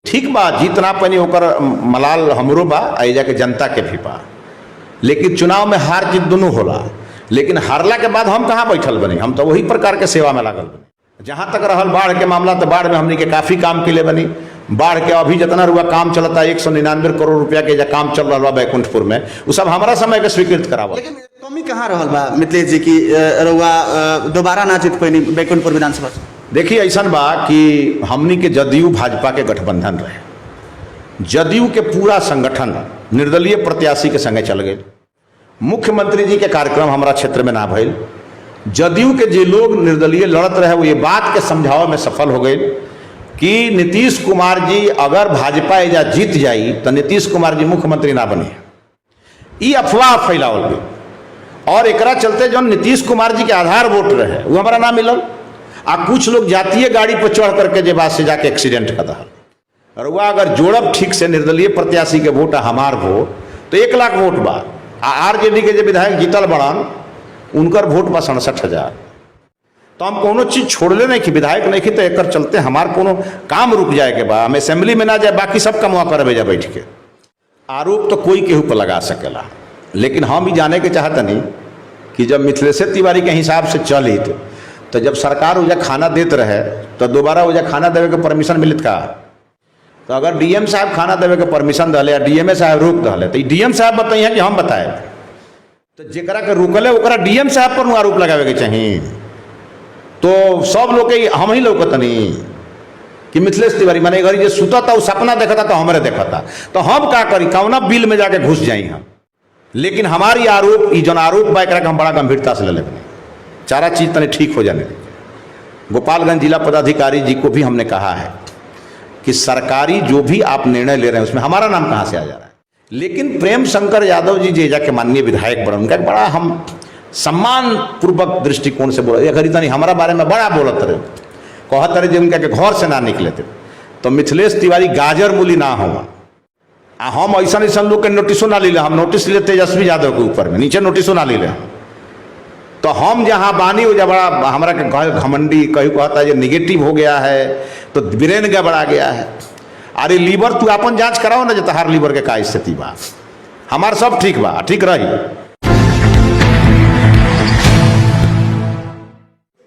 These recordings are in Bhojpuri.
ठीक बा, जीतना पनी ओकर मलाल हमरो बा, एजा के जनता के भी बा। लेकिन चुनाव में हार जीत दोनों होला, लेकिन हारला के बाद हम कहाँ बैठल बनी, हम तो वही प्रकार के सेवा में लागल बनी। जहाँ तक रहल बाढ़ के मामला, तो बाढ़ में हमने के काफ़ी काम के लिए बनी। बाढ़ के अभी जितना रुआ काम चलता 199 करोड़ रुपया के जब काम चल रहा बा बैकुंठपुर में, वो सब हमारा समय के स्वीकृत करावा। लेकिन कमी कहाँ रहल बा मिथिलेश जी की रुआ दोबारा ना जीत पैनी बैकुंठपुर विधानसभा? देखिए ऐसा बा कि हमनी के जदयू भाजपा के गठबंधन रहे, जदयू के पूरा संगठन निर्दलीय प्रत्याशी के संगे चल गए। मुख्यमंत्री जी के कार्यक्रम हमारा क्षेत्र में ना भइल। जदयू के जे लोग निर्दलीय लड़त रहे वो ये बात के समझावे में सफल हो गए कि नीतीश कुमार जी अगर भाजपा एजा जीत जाई तो नीतीश कुमार जी मुख्यमंत्री ना बने। ये अफवाह फैलावल गई और एकरा चलते जो नीतीश कुमार जी के आधार वोट रहे वो हमारा ना मिलल। आ कुछ लोग जातीय गाड़ी पर चढ़ करके जे बात से जाके एक्सीडेंट कर दहल। और वह अगर जोड़ब ठीक से निर्दलीय प्रत्याशी के वोट हमार वोट तो 1 लाख वोट बा। आरजेडी के जो विधायक जीतल बड़न उनकर वोट बा 67,000। तो हम कोनो चीज छोड़ले नहीं कि विधायक नहीं कि तो एक चलते हमार कोनो काम रुक जाए के बा, हम असेंबली में ना जाए, बाकी सब कमवा करबे जा बैठ के। आरोप तो कोई केहू पर लगा सकेला, लेकिन हम भी जाने के चाहते नहीं कि जब मिथिलेश तिवारी के हिसाब से चली तो जब सरकार उजा खाना देते रहे तो दोबारा उजा खाना देवे के परमिशन मिलत का? तो अगर डीएम साहब खाना देवे के परमिशन दहले या डीएमए साहब रोक दहले तो डीएम साहब बताइए कि हम बताए, तो जेकरा के रोकले ओकरा डीएम साहब पर आरोप लगावे के चाहिए। तो सब लोग के हम ही लौकतनी कि मिथिलेश तिवारी माने घरी जो सुता था वो सपना देखा था तो हमारे देखा था, तो हम का करी, कौना बिल में जाके घुस जाई हम। लेकिन हमारी आरोप जन आरोप बा एकरा के हम बड़ा गंभीरता से ले लेते, सारा चीज तने ठीक हो जाने देंगे। गोपालगंज जिला पदाधिकारी जी को भी हमने कहा है कि सरकारी जो भी आप निर्णय ले रहे हैं उसमें हमारा नाम कहाँ से आ जा रहा है। लेकिन प्रेम शंकर यादव जी जे जाके माननीय विधायक बने, उनका बड़ा हम सम्मान पूर्वक दृष्टिकोण से बोला, घड़ी तनी हमारा बारे में बड़ा बोलत रहे, कहत रहे जो उनका के घर से ना निकले थे। तो मिथिलेश तिवारी गाजर मूली ना हो, हम ऐसा ऐसा लोग के नोटिसो ना ले, हम नोटिस ले तेजस्वी यादव के ऊपर में, नीचे नोटिसो ना ले। तो हम जहाँ बानी वो जब बड़ा हमारा के घमंडी कहीं कहता है जो निगेटिव हो गया है तो ब्रेन गड़बड़ा गया है। अरे लीवर तू अपन जांच कराओ ना, जो तहार लीवर के का स्थिति बा, हमार सब ठीक बा, ठीक रही।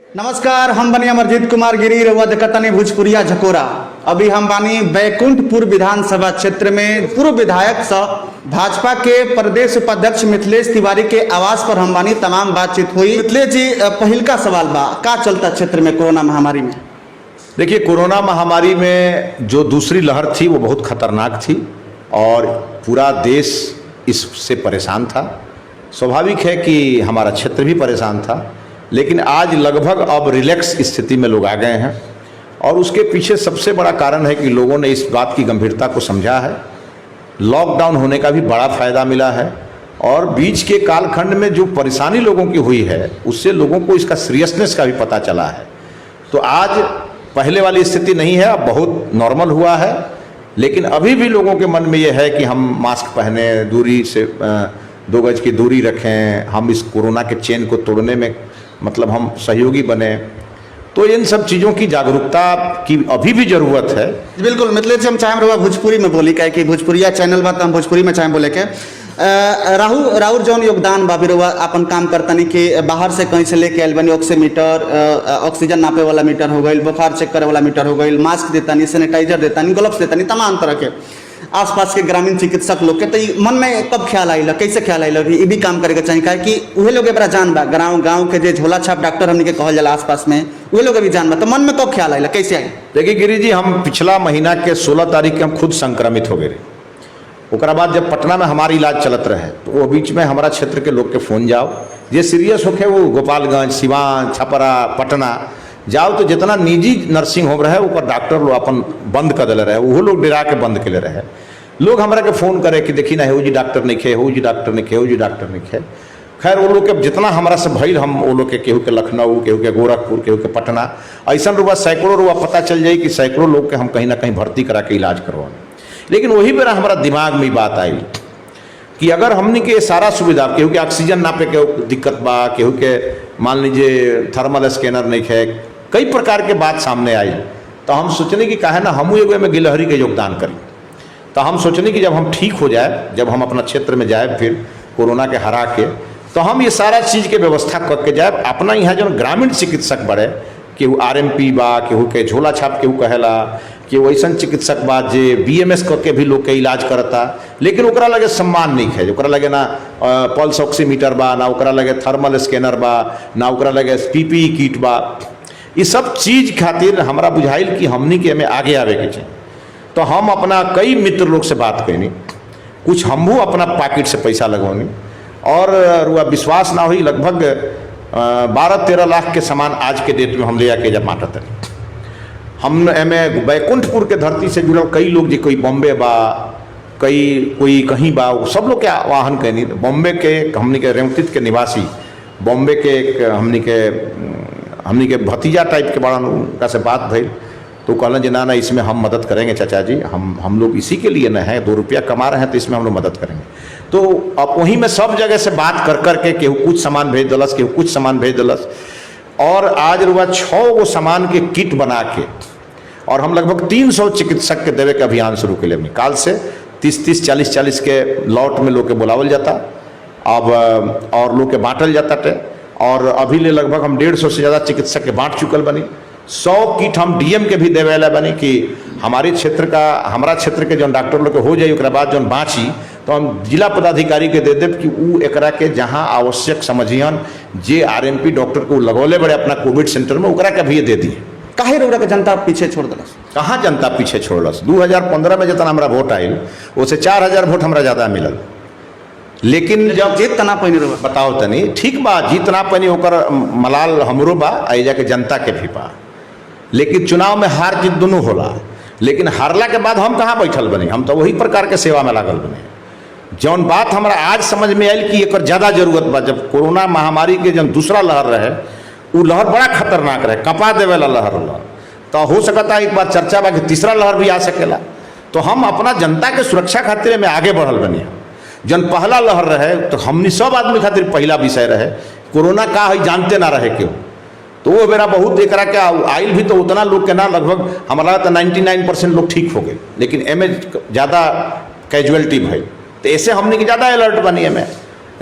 नमस्कार, हम बनी अमरजीत कुमार गिरी, रउआ देखतानी भोजपुरिया झकोरा। अभी हम बानी बैकुंठपुर विधानसभा क्षेत्र में पूर्व विधायक सह भाजपा के प्रदेश उपाध्यक्ष मिथिलेश तिवारी के आवास पर हम बानी, तमाम बातचीत हुई। मिथिलेश जी, पहिल का सवाल बा, का चलता क्षेत्र में कोरोना महामारी में? देखिए, कोरोना महामारी में जो दूसरी लहर थी वो बहुत खतरनाक थी और पूरा देश इससे परेशान था। स्वाभाविक है कि हमारा क्षेत्र भी परेशान था, लेकिन आज लगभग अब रिलैक्स स्थिति में लोग आ गए हैं और उसके पीछे सबसे बड़ा कारण है कि लोगों ने इस बात की गंभीरता को समझा है। लॉकडाउन होने का भी बड़ा फायदा मिला है और बीच के कालखंड में जो परेशानी लोगों की हुई है उससे लोगों को इसका सीरियसनेस का भी पता चला है। तो आज पहले वाली स्थिति नहीं है, अब बहुत नॉर्मल हुआ है, लेकिन अभी भी लोगों के मन में ये है कि हम मास्क पहने, दूरी से 2 गज की दूरी रखें, हम इस कोरोना के चेन को तोड़ने में मतलब हम सहयोगी बने। तो इन सब चीज़ों की जागरूकता की अभी भी ज़रूरत है। बिल्कुल मिथिलेश जी, हम चाहें रहुआ भोजपुरी में बोली, क्या कि भोजपुरिया चैनल बा तो हम भोजपुरी में चाहें बोले के। राहुल जौन योगदान बा, रहुआ अपन काम करतनी कि बाहर से कहीं से लेके आयल बनी, ऑक्सीमीटर, ऑक्सीजन नापे वाला मीटर हो गई, बुखार चेक करे वाला मीटर हो गई, मास्क देतानी, सैनिटाइजर देतानी, ग्लव्स देतानी, तमाम तरह के आसपास के ग्रामीण चिकित्सक लोग के। तो मन में कब ख्याल आइल, कैसे ख्याल आइल कि ये भी काम करे के चाहिए? काहे कि उहे लोग बड़ा जान बा, गाँव के जो झोला छाप डॉक्टर हमने के कहल जाला आसपास में, उहे लोग भी जान बा। तो मन में कब ख्याल आइल, कैसे आई? देखिए गिरी जी, हम पिछला महीना के 16 तारीख के हम खुद संक्रमित हो गए। उसके बाद जब पटना में हमारी इलाज चलत रहे तो वो बीच में हमारा क्षेत्र के लोग के फोन जाओ, ये सीरियस होके वो गोपालगंज, सिवान, छपरा, पटना जाओ तो जितना निजी नर्सिंग होम रहे ऊपर डॉक्टर लोग अपन बंद कर दिले रहे, वो लोग डरा के बंद के रहे। लोग हमारा के फ़ोन करे कि देखी ना, हो जी डॉक्टर नहीं खे, हो जी डॉक्टर नहीं खे, हो जी डॉक्टर नहीं खे। खैर वो लोग के जितना हमारा से भइल, हम वो लोग के केहू के लखनऊ, केहू के गोरखपुर, केहू के पटना, ऐसा रुपया सैकड़ों रुपया पता चल जाए कि सैकड़ों लोग के हम कहीं ना कहीं भर्ती करा के इलाज करवा। लेकिन वही बेरा हमारा दिमाग में बात आई कि अगर हमने के सारा सुविधा, केहू के ऑक्सीजन नापे के दिक्कत बा, केहू के मान लीजिए थर्मल स्कैनर नहीं है, कई प्रकार के बात सामने आई। तो हम सोचने कि काहे ना हमू एगो में गिलहरी के योगदान करी। तो हम सोचने कि जब हम ठीक हो जाए, जब हम अपना क्षेत्र में जाए फिर कोरोना के हरा के, तो हम ये सारा चीज़ के व्यवस्था करके जाए। अपना यहाँ जो ग्रामीण चिकित्सक बड़े, केहू RMP बा, केहू के झोला छाप केहू कहेला, केहू ऐसा चिकित्सक बा जे BMS करके भी लोग के इलाज करता, लेकिन ओकरा लगे सम्मान नहीं है। ओकरा लगे ना पल्स ऑक्सीमीटर बा, ना ओकरा लगे थर्मल स्कैनर बा, ना ओकरा लगे PPE किट बा। ये सब चीज़ खातिर हमरा बुझाइल कि हमनी के में आगे आवे के चाहिए। तो हम अपना कई मित्र लोग से बात कैनी, कुछ हमहू अपना पॉकेट से पैसा लगवनी, और रुआ विश्वास ना हुई, लगभग 12-13 लाख के सामान आज के डेट में हम ले आके जब बांटत हैं। हम एमें बैकुंठपुर के धरती से जुड़ल कई लोग, जो कोई बॉम्बे बा, कोई कहीं बा, सब लोग के आह्वान कैनी। बॉम्बे के हमनी के रेवतित के निवासी, बॉम्बे के एक हमनी के भतीजा टाइप के बड़ा, उनका से बात भई तो कहलन जी ना इसमें हम मदद करेंगे चाचा जी, हम लोग इसी के लिए न है, 2 रुपया कमा रहे हैं तो इसमें हम लोग मदद करेंगे। तो अब वहीं में सब जगह से बात कर करके केहू कुछ सामान भेज दिलस, केहू कुछ सामान भेज दिलस, और आज रुआ 6 गो सामान के किट बना के, और हम लगभग 300 चिकित्सक के देवे के अभियान शुरू के लिए काल से 30-30, 40-40 के लॉट में लोग के बुलावल जाता अब, और लोग के बांटल जाता थे। और अभी ले लगभग हम 150 से ज़्यादा चिकित्सक के बांट चुकल बनी। 100 किट हम DM के भी देवे वाला बनी कि हमारे क्षेत्र का, हमारा क्षेत्र के जो डॉक्टर लोग के हो जाए, उसके बाद जो बाँची तो हम जिला पदाधिकारी के दे देव कि वो एकरा के जहाँ आवश्यक समझियन, जे RMP डॉक्टर को लगौले बड़े अपना कोविड सेंटर में, ओकरा के भी दे दिए। काहे रउरा के जनता पीछे छोड़ दिलस? कहाँ जनता पीछे छोड़लस? 2015 में जितना हमारा वोट आयल, उससे 4000 वोट हमारा ज़्यादा मिलल। लेकिन जब जीत तना पैनी रउरा, बताओ तनी, ठीक बा, जीतना पैनी ओकर मलाल हमरो बा, आइजा के जनता के भी बा। लेकिन चुनाव में हार जीत दोनों होला, लेकिन हारला के बाद हम कहाँ बैठल बनी, हम तो वही प्रकार के सेवा में लागल बने। जौन बात हमारा आज समझ में आयल कि एकर ज़्यादा जरूरत बा, जब कोरोना महामारी के जब दूसरा लहर रहे, वो लहर बड़ा खतरनाक रहे, कपा देवे वाला लहर रहा, तो हो सकता एक बार चर्चा बा कि तीसरा लहर भी आ सकेला। तो हम अपना जनता के सुरक्षा खातिर में आगे बढ़ल बनी। जन पहला लहर रहे तो हमनी सब आदमी खातिर पहला विषय रहे, कोरोना का है जानते ना रहे क्यों, तो वो मेरा बहुत एक के आयल भी तो उतना लोग के ना, लगभग हमारा तो 99% लोग ठीक हो गए, लेकिन एमे ज़्यादा कैजुअलिटी भई। तो ऐसे हमने के ज़्यादा अलर्ट बनी एमें।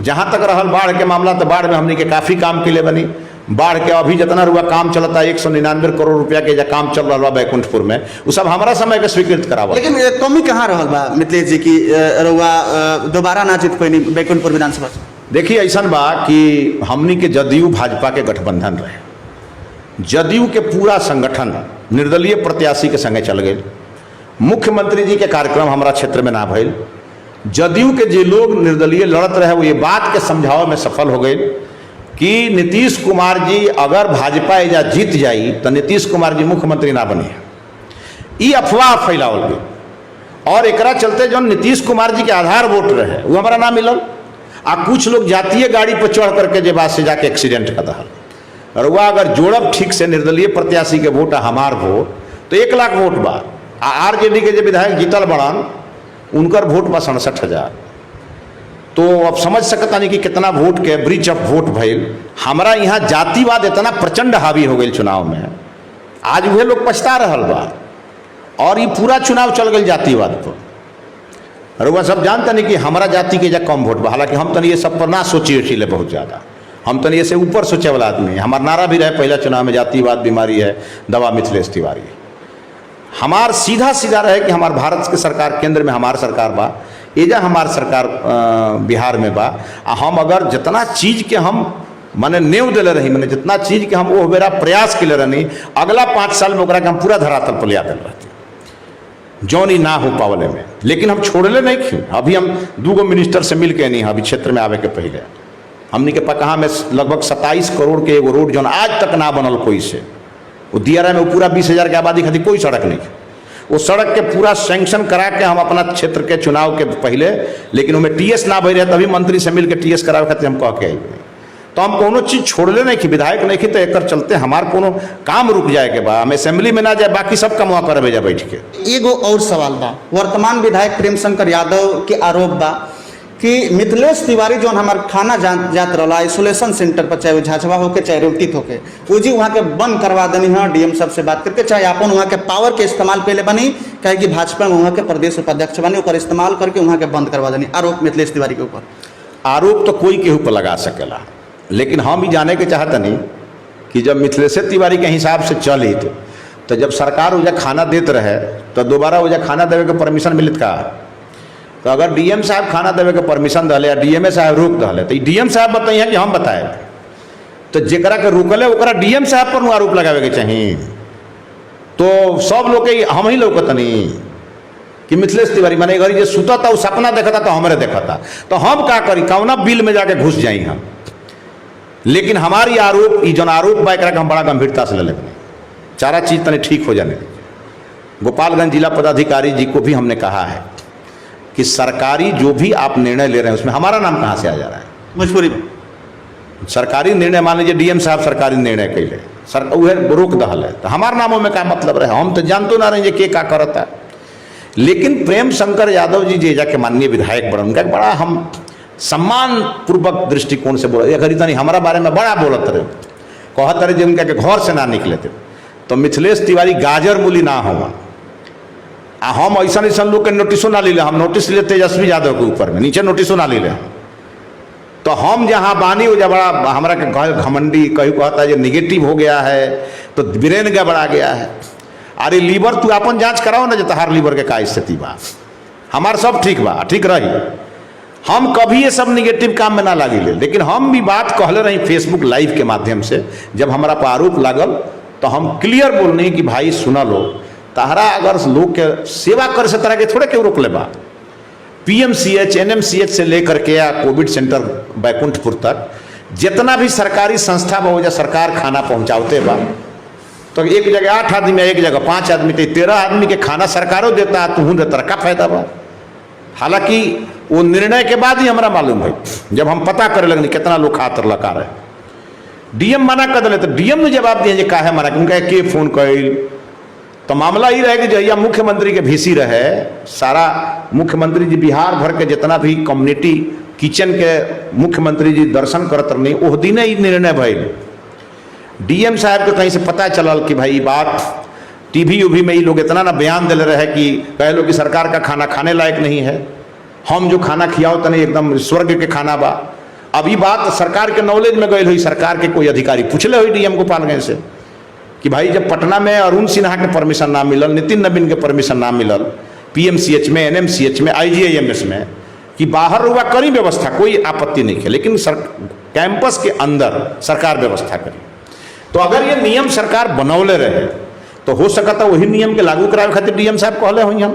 जहाँ तक रहल बाढ़ के मामला, तो बाढ़ में हमने के काफ़ी काम के लिए बनी। बाढ़ के अभी जितना रुआ काम चलता है 199 करोड़ रुपया के जो काम चल रहा बा बैकुंठपुर में, वो सब हमारा समय के स्वीकृत करावा। लेकिन कमी कहाँ रहल बा मिथिलेश जी की रउआ दोबारा ना जीत पैनी बैकुंठपुर विधानसभा? देखिए ऐसा बा कि हमनी के जदयू भाजपा के गठबंधन रहे, जदयू के पूरा संगठन निर्दलीय प्रत्याशी के संगे चल गए। मुख्यमंत्री जी के कार्यक्रम हमारा क्षेत्र में ना भइल। जदयू के जो लोग निर्दलीय लड़त रहे, वो ये बात के समझावे में सफल हो गए कि नीतीश कुमार जी अगर भाजपा एजा जीत जाई तो नीतीश कुमार जी मुख्यमंत्री ना बनी। ये अफवाह फैलावल गई, और एकरा चलते जो नीतीश कुमार जी के आधार वोट रहे वो हमारा ना मिलल। आ कुछ लोग जातीय गाड़ी पर चढ़ करके जे बात से जाके एक्सीडेंट कर दहल। और वह अगर जोड़ब ठीक से निर्दलीय प्रत्याशी के वोट हमार वोट तो 1 लाख वोट बा। RJD के जो विधायक जीतल बड़न उनकर वोट बा 67,000। तो अब समझ सकता नहीं कि कितना वोट के ब्रीच ऑफ वोट भइल। हमारा यहाँ जातिवाद इतना प्रचंड हावी हो गई चुनाव में, आज वह लोग पछता रहल बा, और ये पूरा चुनाव चल गई जातिवाद पर। और वह सब जानता नहीं कि हमारा जाति के जा कम वोट बा। हालांकि हम तनी ये सब पर ना सोची ले बहुत ज़्यादा, हम तनी ऐसे ऊपर सोचे वाला आदमी है। हमारा नारा भी रहे पहला चुनाव में, जातिवाद बीमारी है, दवा मिथिलेश तिवारी। हमार सीधा रहे कि हमार भारत के सरकार केंद्र में हमार सरकार बा, एजा हमार सरकार बिहार में बा। हम अगर जितना चीज़ के हम माने नेव दिले रही, मैंने जितना चीज़ के हम वो बेरा प्रयास के लिए रहनी, अगला 5 साल में ओकरा के हम पूरा धरातल पर ले आते रहते, जौन ही ना हो पावले में। लेकिन हम छोड़ले नहीं क्यों। अभी हम 2 मिनिस्टर से मिल के नहीं, अभी क्षेत्र में आवे के पहले हमने के पकहा में लगभग 27 करोड़ के एगो रोड जौन आज तक ना बनल कोई से, वो दियारा में पूरा 20,000 के आबादी खातिर कोई सड़क नहीं, वो सड़क के पूरा सैंक्शन करा के हम अपना क्षेत्र के चुनाव के पहले, लेकिन उनमें TS ना भई रहे, तभी मंत्री से मिल के TS करावे खातिर हम कह के आई। तो हम कोनो चीज़ छोड़ले नहीं कि विधायक नहीं कि तो एक चलते हमार कोनो काम रुक जाए के बा, हम असेंबली में ना जाए, बाकी सब काम वहाँ करबे जा बैठ के। एगो और सवाल बा, वर्तमान विधायक प्रेम शंकर यादव के आरोप बा कि मिथिलेश तिवारी जो हमार खाना जात रहा आइसोलेशन सेंटर पर, चाहे वो झाझवा होके चाहे रेवतीत होके, वो जी वहाँ के बंद करवा देनी है डीएम साहब से बात करके, चाहे अपन वहाँ के पावर के इस्तेमाल पहले बनी, कहे कि भाजपा में वहाँ के प्रदेश उपाध्यक्ष बने, ओकर इस्तेमाल करके वहाँ के बंद करवा देनी। आरोप मिथिलेश तिवारी के ऊपर आरोप तो कोई केहू पर लगा सकेला, लेकिन हम ही जाने के चाहते नहीं कि जब मिथिलेश तिवारी के हिसाब से चली तो जब सरकार उजा खाना देते रहे तो दोबारा उजा खाना देवे के परमिशन मिलत का? तो अगर डीएम साहब खाना देवे के परमिशन दले या डीएमए साहब रोक दले तो डीएम साहब बताइए कि हम बताए, तो जेकरा के रोकले ओकरा डीएम साहब पर आरोप लगावे के चाहिए। तो सब लोग के हम ही लौकत नहीं कि मिथिलेश तिवारी माने घर जो सुता था वो सपना देखा था तो हमारे देखा था, तो हम का करी, कौना बिल में जाके घुस जाई हम। लेकिन हमारी आरोप जन आरोप बा एकरा के हम बड़ा गंभीरता से ले लेंगे, सारा चीज तने ठीक हो जाने। गोपालगंज जिला पदाधिकारी जी को भी हमने कहा है कि सरकारी जो भी आप निर्णय ले रहे हैं उसमें हमारा नाम कहाँ से आ जा रहा है? भोजपुरी में सरकारी निर्णय मान लीजिए डीएम साहब सरकारी निर्णय कैले सर उहे रोक दहल है, तो हमारे नामों में क्या मतलब रहे? हम तो जानते ना रहे के का करता। लेकिन प्रेम शंकर यादव जी जे जाके माननीय विधायक बन, उनका बड़ा हम सम्मान पूर्वक दृष्टिकोण से बोला, घड़ी तनी हमारा बारे में बड़ा बोलत रहे, कहत रहे जो उनका के घर से ना निकले थे। तो मिथिलेश तिवारी गाजर मूली ना हुआ, हम ऐसा लोग के नोटिसो ना ले, हम नोटिस ले तेजस्वी यादव के ऊपर में, नीचे नोटिसो ना ले। तो हम जहाँ बानी वो जब बड़ा हमारा के घमंडी कहीं कहता है जो निगेटिव हो गया है तो ब्रेन गड़बड़ा गया है। अरे लीवर तू अपन जांच कराओ ना, जो तहार लीवर के का स्थिति बा, हमार सब ठीक बा, ठीक रही। हम कभी ये सब निगेटिव काम में ना लागी ले, लेकिन हम भी बात कहले रही फेसबुक लाइव के माध्यम से, जब हमारा पर आरोप लागल तो हम क्लियर बोलनी कि भाई सुना लो, तहरा अगर लोग के सेवा कर से तरह के थोड़े क्यों रोक ले बा। पीएमसीएच एनएमसीएच से लेकर के या कोविड सेंटर बैकुंठपुर तक जितना भी सरकारी संस्था बा वजह सरकार खाना पहुंचाते बा, तो एक जगह 8 आदमी में, एक जगह 5 आदमी, तो 13 आदमी के खाना सरकारों देता है, तू देता, का फायदा बा? हालांकि वो निर्णय के बाद ही हमारा मालूम है, जब हम पता करे लगनी कितना लोग खातर लगा रहे। डीएम मना कर दिले तो डीएम ने जवाब दिए का है मना, उनका के फोन कैल, तो मामला ही रहे कि जहिया मुख्यमंत्री के भीसी रहे, सारा मुख्यमंत्री जी बिहार भर के जितना भी कम्युनिटी किचन के मुख्यमंत्री जी दर्शन करत रही, ओह दिन ही निर्णय भइल। डीएम साहब के कहीं से पता चलल कि भाई बात टीवी उवी में ये लोग इतना ना बयान दिले रहे कि कहे लो कि सरकार का खाना खाने लायक नहीं है, हम जो खाना खियाओ तने एकदम स्वर्ग के खाना बा। अभी बात सरकार के नॉलेज में गई हुई, सरकार के कोई अधिकारी पूछले हुई डीएम गोपालगंज से कि भाई जब पटना में अरुण सिन्हा के परमिशन ना मिलल, नितिन नवीन के परमिशन ना मिलल, पीएमसीएच में, एनएमसीएच में, आईजीआईएमएस में, कि बाहर हुआ करी व्यवस्था, कोई आपत्ति नहीं है, लेकिन कैंपस के अंदर सरकार व्यवस्था करी। तो अगर ये नियम सरकार बनौले रहे तो हो सकता वही नियम के लागू करावे खातिर डीएम साहब कहले हुई हम।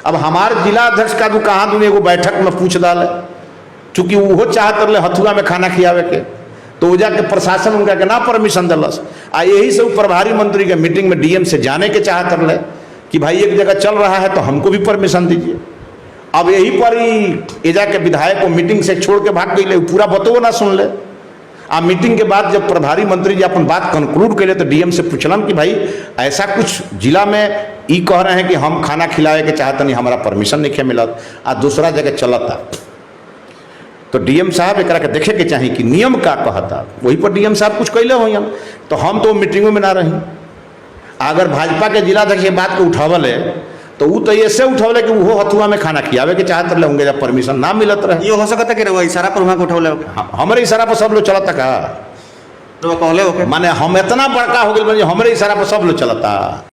अब हमारे जिला अध्यक्ष का कहाँ दूँ एगो बैठक में पूछ डाले, चूंकि वो चाहत रहे हथुआ में खाना खियावे के, तो जाके प्रशासन उनका के ना परमिशन दिलस। आ यही से प्रभारी मंत्री के मीटिंग में डीएम से जाने के चाहत रहे कि भाई एक जगह चल रहा है तो हमको भी परमिशन दीजिए। अब यही पर ही एजा के विधायक को मीटिंग से छोड़ के भाग गई, पूरा बतवो ना सुन ले। आ मीटिंग के बाद जब प्रभारी मंत्री जी अपन बात कंक्लूड कर ले तो डीएम से पूछलन कि भाई ऐसा कुछ जिला में ई कह रहे हैं कि हम खाना खिलावे के चाहते नहीं, हमारा परमिशन नहीं मिलत, आ दूसरा जगह चलता। तो डीएम साहब एक के देखे के चाहिए कि नियम का कहता, वही पर डीएम साहब कुछ कैले हो हम। तो हम तो मीटिंगों में ना रही। अगर भाजपा के जिलाध्यक्ष ये बात को उठावल है तो वो तो ऐसे उठौले कि वो हथुआ में खाना खियावे के चाहते रहे होंगे, जब परमिशन ना मिलत रहे। ये हो सकता कि वो इशारा पर वहाँ को उठौले, हमारे इशारा पर सब लोग चलता का, तो कहले ओके, माने हम इतना बड़का हो गए हमारे इशारा पर सब लोग चलता।